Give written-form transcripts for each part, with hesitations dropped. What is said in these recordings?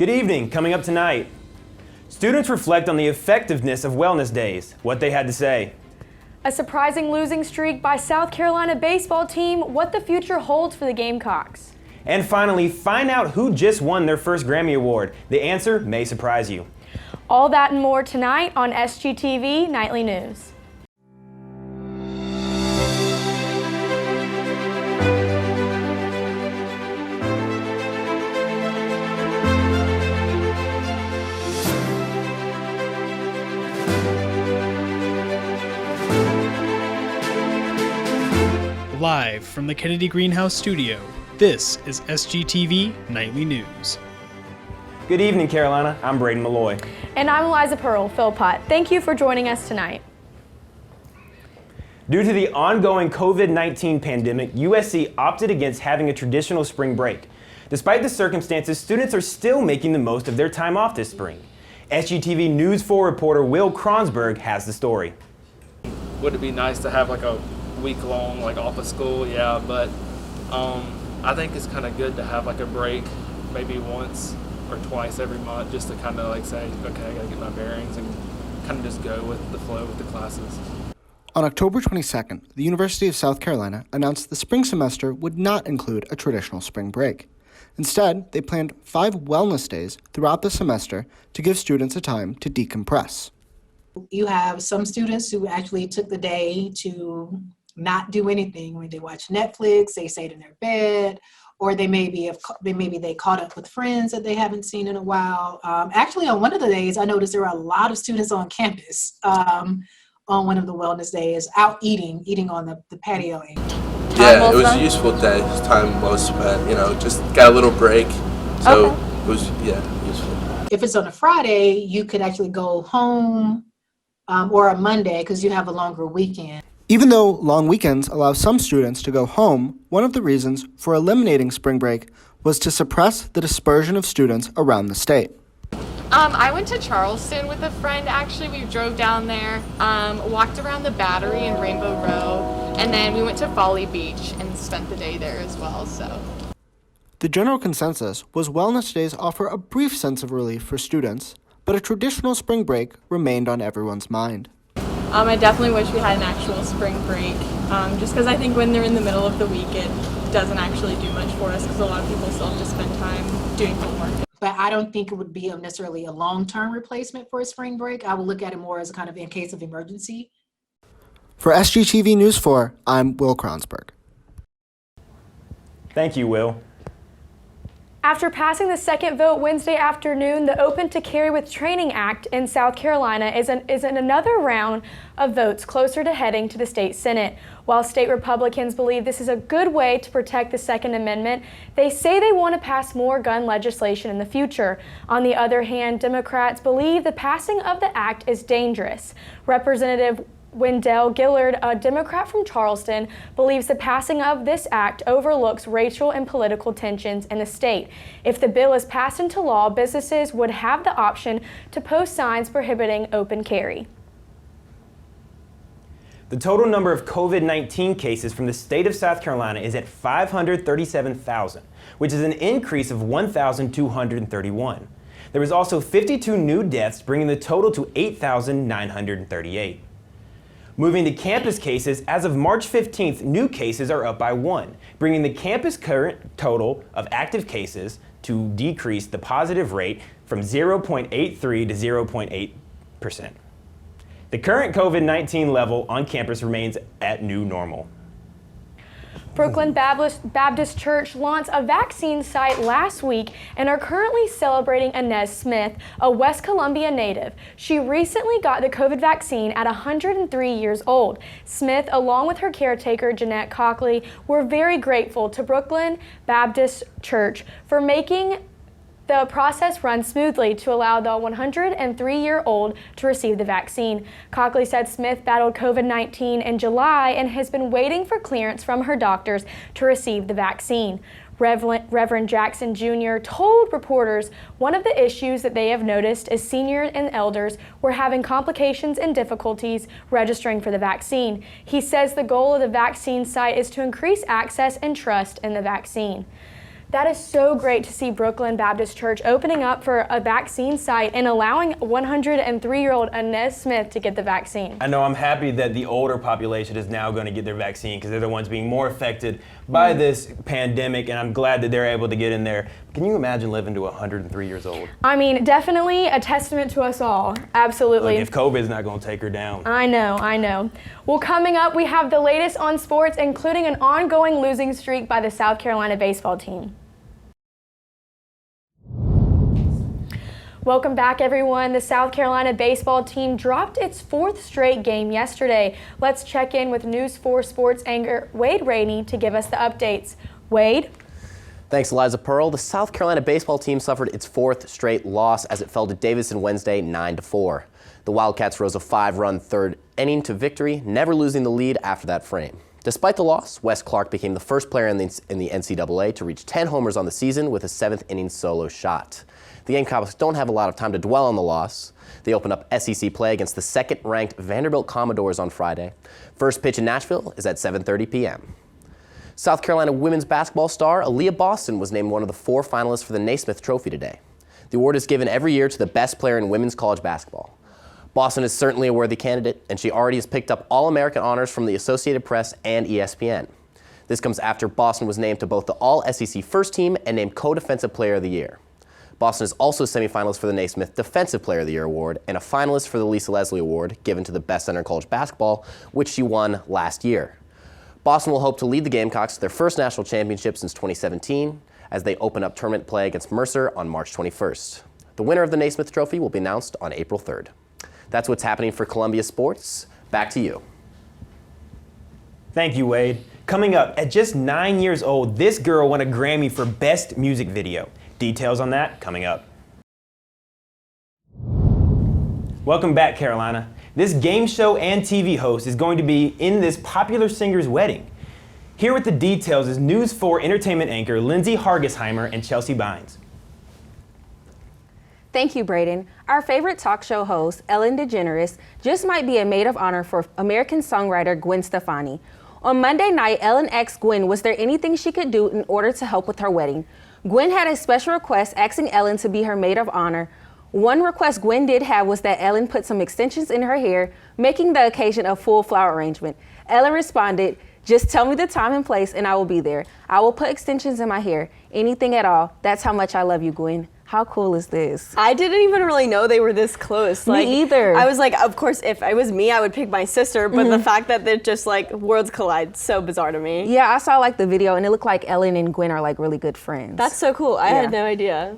Good evening. Coming up tonight, students reflect on the effectiveness of wellness days, what they had to say. A surprising losing streak by South Carolina baseball team, what the future holds for the Gamecocks. And finally, find out who just won their first Grammy Award. The answer may surprise you. All that and more tonight on SGTV Nightly News. Live from the Kennedy Greenhouse studio, this is SGTV Nightly News. Good evening, Carolina. I'm Braden Malloy. And I'm Eliza Pearl, Philpott. Thank you for joining us tonight. Due to the ongoing COVID-19 pandemic, USC opted against having a traditional spring break. Despite the circumstances, students are still making the most of their time off this spring. SGTV News 4 reporter Will Kronsberg has the story. Would it be nice to have like a week long off of school? Yeah, but I think it's kind of good to have like a break maybe once or twice every month, just to kind of say, okay, I gotta get my bearings and kind of just go with the flow with the classes. On October 22nd, the University of South Carolina announced the spring semester would not include a traditional spring break. Instead, they planned 5 wellness days throughout the semester to give students a time to decompress. You have some students who actually took the day to not do anything. When they watch Netflix, they stayed in their bed, or they maybe caught up with friends that they haven't seen in a while. Actually, on one of the days, I noticed there were a lot of students on campus on one of the wellness days, out eating on the patio. Yeah, it was a useful day. Time well spent. Just got a little break, so It was useful. If it's on a Friday, you could actually go home, or a Monday because you have a longer weekend. Even though long weekends allow some students to go home, one of the reasons for eliminating spring break was to suppress the dispersion of students around the state. I went to Charleston with a friend, actually. We drove down there, walked around the Battery and Rainbow Row, and then we went to Folly Beach and spent the day there as well. The general consensus was wellness days offer a brief sense of relief for students, but a traditional spring break remained on everyone's mind. I definitely wish we had an actual spring break, just because I think when they're in the middle of the week, it doesn't actually do much for us because a lot of people still have to spend time doing homework. But I don't think it would be necessarily a long-term replacement for a spring break. I would look at it more as a kind of in case of emergency. For SGTV News 4, I'm Will Kronsberg. Thank you, Will. After passing the second vote Wednesday afternoon, the Open to Carry with Training Act in South Carolina is in another round of votes closer to heading to the state Senate. While state Republicans believe this is a good way to protect the Second Amendment, they say they want to pass more gun legislation in the future. On the other hand, Democrats believe the passing of the act is dangerous. Representative Wendell Gillard, a Democrat from Charleston, believes the passing of this act overlooks racial and political tensions in the state. If the bill is passed into law, businesses would have the option to post signs prohibiting open carry. The total number of COVID-19 cases from the state of South Carolina is at 537,000, which is an increase of 1,231. There was also 52 new deaths, bringing the total to 8,938. Moving to campus cases, as of March 15th, new cases are up by 1, bringing the campus current total of active cases to decrease the positive rate from 0.83 to 0.8%. The current COVID-19 level on campus remains at new normal. Brooklyn Baptist Church launched a vaccine site last week and are currently celebrating Inez Smith, a West Columbia native. She recently got the COVID vaccine at 103 years old. Smith, along with her caretaker, Jeanette Cockley, were very grateful to Brooklyn Baptist Church for making the process run smoothly to allow the 103-year-old to receive the vaccine. Cockley said Smith battled COVID-19 in July and has been waiting for clearance from her doctors to receive the vaccine. Reverend Jackson Jr. told reporters one of the issues that they have noticed is seniors and elders were having complications and difficulties registering for the vaccine. He says the goal of the vaccine site is to increase access and trust in the vaccine. That is so great to see Brooklyn Baptist Church opening up for a vaccine site and allowing 103-year-old Inez Smith to get the vaccine. I know I'm happy that the older population is now going to get their vaccine because they're the ones being more affected by this pandemic, and I'm glad that they're able to get in there. Can you imagine living to 103 years old? I mean, definitely a testament to us all. Absolutely. Look, if COVID's not going to take her down. I know. Well, coming up, we have the latest on sports, including an ongoing losing streak by the South Carolina baseball team. Welcome back, everyone. The South Carolina baseball team dropped its 4th straight game yesterday. Let's check in with News 4 Sports anchor Wade Rainey to give us the updates. Wade? Thanks, Eliza Pearl. The South Carolina baseball team suffered its 4th straight loss as it fell to Davidson Wednesday 9-4. The Wildcats rose a 5-run 3rd inning to victory, never losing the lead after that frame. Despite the loss, Wes Clark became the first player in the NCAA to reach 10 homers on the season with a 7th inning solo shot. The Gamecocks don't have a lot of time to dwell on the loss. They open up SEC play against the 2nd-ranked Vanderbilt Commodores on Friday. First pitch in Nashville is at 7:30 p.m. South Carolina women's basketball star Aaliyah Boston was named one of the 4 finalists for the Naismith Trophy today. The award is given every year to the best player in women's college basketball. Boston is certainly a worthy candidate, and she already has picked up All-American honors from the Associated Press and ESPN. This comes after Boston was named to both the All-SEC First Team and named Co-Defensive Player of the Year. Boston is also semifinalist for the Naismith Defensive Player of the Year award and a finalist for the Lisa Leslie Award given to the best center in college basketball, which she won last year. Boston will hope to lead the Gamecocks to their first national championship since 2017 as they open up tournament play against Mercer on March 21st. The winner of the Naismith Trophy will be announced on April 3rd. That's what's happening for Columbia sports. Back to you. Thank you, Wade. Coming up, at just 9 years old, this girl won a Grammy for Best Music Video. Details on that coming up. Welcome back, Carolina. This game show and TV host is going to be in this popular singer's wedding. Here with the details is News 4 entertainment anchor Lindsay Hargesheimer and Chelsea Bynes. Thank you, Braden. Our favorite talk show host, Ellen DeGeneres, just might be a maid of honor for American songwriter Gwen Stefani. On Monday night, Ellen asked Gwen was there anything she could do in order to help with her wedding. Gwen had a special request asking Ellen to be her maid of honor. One request Gwen did have was that Ellen put some extensions in her hair, making the occasion a full flower arrangement. Ellen responded, "Just tell me the time and place and I will be there. I will put extensions in my hair. Anything at all. That's how much I love you, Gwen." How cool is this? I didn't even really know they were this close. Me either. I was like, of course, if it was me, I would pick my sister, but the fact that they're just like worlds collide, so bizarre to me. Yeah, I saw like the video and it looked like Ellen and Gwen are like really good friends. That's so cool. I had no idea.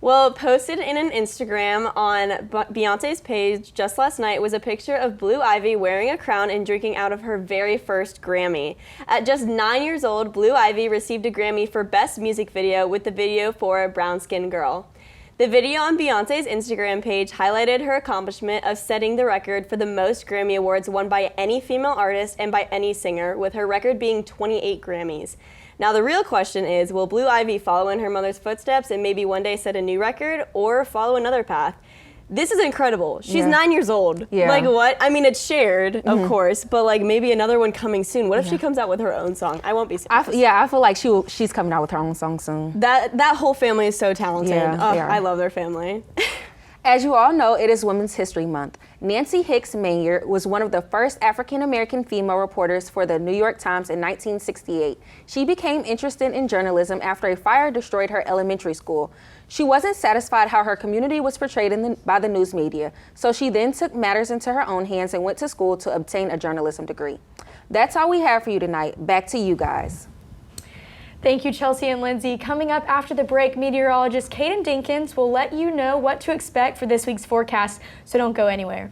Well, posted in an Instagram on Beyonce's page just last night was a picture of Blue Ivy wearing a crown and drinking out of her very first Grammy. At just 9 years old, Blue Ivy received a Grammy for Best Music Video with the video for Brown Skin Girl. The video on Beyonce's Instagram page highlighted her accomplishment of setting the record for the most Grammy Awards won by any female artist and by any singer, with her record being 28 Grammys. Now the real question is, will Blue Ivy follow in her mother's footsteps and maybe one day set a new record or follow another path? This is incredible. She's 9 years old. Yeah. Like what? I mean, it's shared, of course, but like maybe another one coming soon. What if she comes out with her own song? I won't be surprised. I feel like she's coming out with her own song soon. That whole family is so talented. Yeah, they are. I love their family. As you all know, it is Women's History Month. Nancy Hicks Mayer was one of the first African-American female reporters for the New York Times in 1968. She became interested in journalism after a fire destroyed her elementary school. She wasn't satisfied how her community was portrayed by the news media, so she then took matters into her own hands and went to school to obtain a journalism degree. That's all we have for you tonight. Back to you guys. Thank you, Chelsea and Lindsay. Coming up after the break, meteorologist Kaden Dinkins will let you know what to expect for this week's forecast, so don't go anywhere.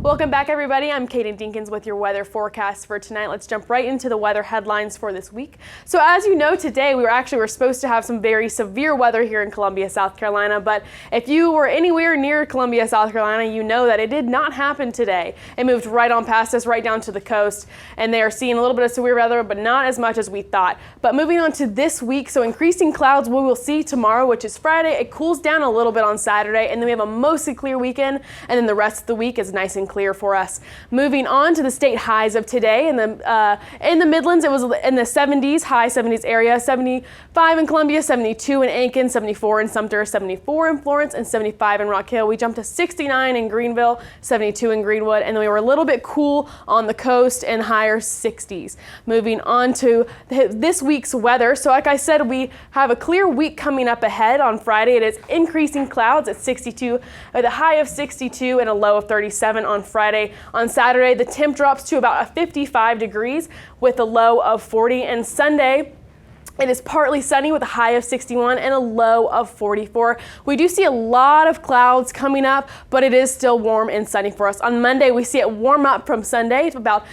Welcome back, everybody. I'm Kaden Dinkins with your weather forecast for tonight. Let's jump right into the weather headlines for this week. So as you know, today we're supposed to have some very severe weather here in Columbia, South Carolina, but if you were anywhere near Columbia, South Carolina, you know that it did not happen today. It moved right on past us, right down to the coast, and they are seeing a little bit of severe weather, but not as much as we thought. But moving on to this week, so increasing clouds we will see tomorrow, which is Friday. It cools down a little bit on Saturday, and then we have a mostly clear weekend, and then the rest of the week is nice and clear for us. Moving on to the state highs of today. In the Midlands, it was in the 70s, high 70s area, 75 in Columbia, 72 in Aiken, 74 in Sumter, 74 in Florence, and 75 in Rock Hill. We jumped to 69 in Greenville, 72 in Greenwood, and then we were a little bit cool on the coast and higher 60s. Moving on to this week's weather. So like I said, we have a clear week coming up ahead. On Friday, it is increasing clouds at 62, with a high of 62 and a low of 37 on Friday. On Saturday, the temp drops to about 55 degrees with a low of 40, and Sunday, it is partly sunny with a high of 61 and a low of 44. We do see a lot of clouds coming up, but it is still warm and sunny for us. On Monday, we see it warm up from Sunday to about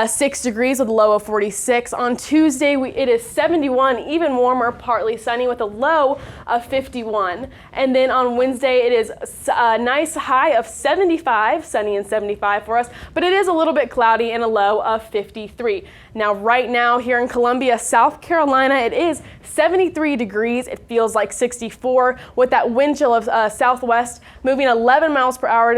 6 degrees with a low of 46. On Tuesday, it is 71, even warmer, partly sunny with a low of 51. And then on Wednesday, it is a nice high of 75, sunny and 75 for us, but it is a little bit cloudy and a low of 53. Now, right now here in Columbia, South Carolina, it is 73 degrees. It feels like 64 with that wind chill of southwest moving 11 miles per hour.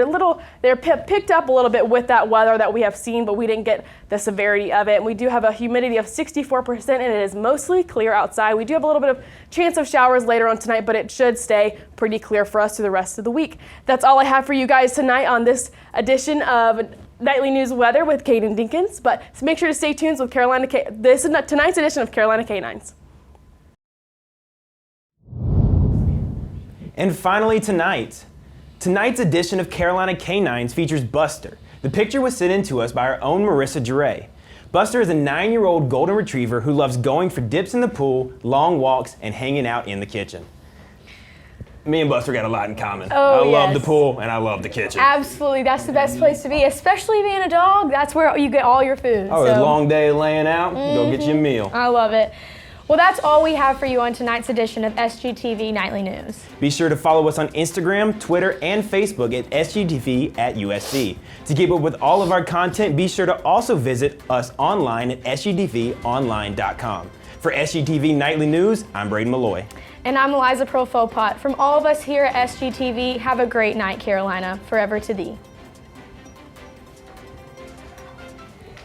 They're picked up a little bit with that weather that we have seen, but we didn't get the severity of it. And we do have a humidity of 64% and it is mostly clear outside. We do have a little bit of chance of showers later on tonight, but it should stay pretty clear for us through the rest of the week. That's all I have for you guys tonight on this edition of Nightly News Weather with Caden Dinkins, but make sure to stay tuned with this is tonight's edition of Carolina Canines. And finally tonight's edition of Carolina Canines features Buster. The picture was sent in to us by our own Marissa Duray. Buster is a 9-year-old golden retriever who loves going for dips in the pool, long walks, and hanging out in the kitchen. Me and Buster got a lot in common. I love the pool and I love the kitchen. Absolutely, that's the best place to be, especially being a dog. That's where you get all your food. Oh, a long day of laying out, go get you a meal. I love it. Well, that's all we have for you on tonight's edition of SGTV Nightly News. Be sure to follow us on Instagram, Twitter, and Facebook at SGTV at USC. To keep up with all of our content, be sure to also visit us online at sgtvonline.com. For SGTV Nightly News, I'm Braden Malloy. And I'm Eliza Pearl Philpott. From all of us here at SGTV, have a great night, Carolina. Forever to thee.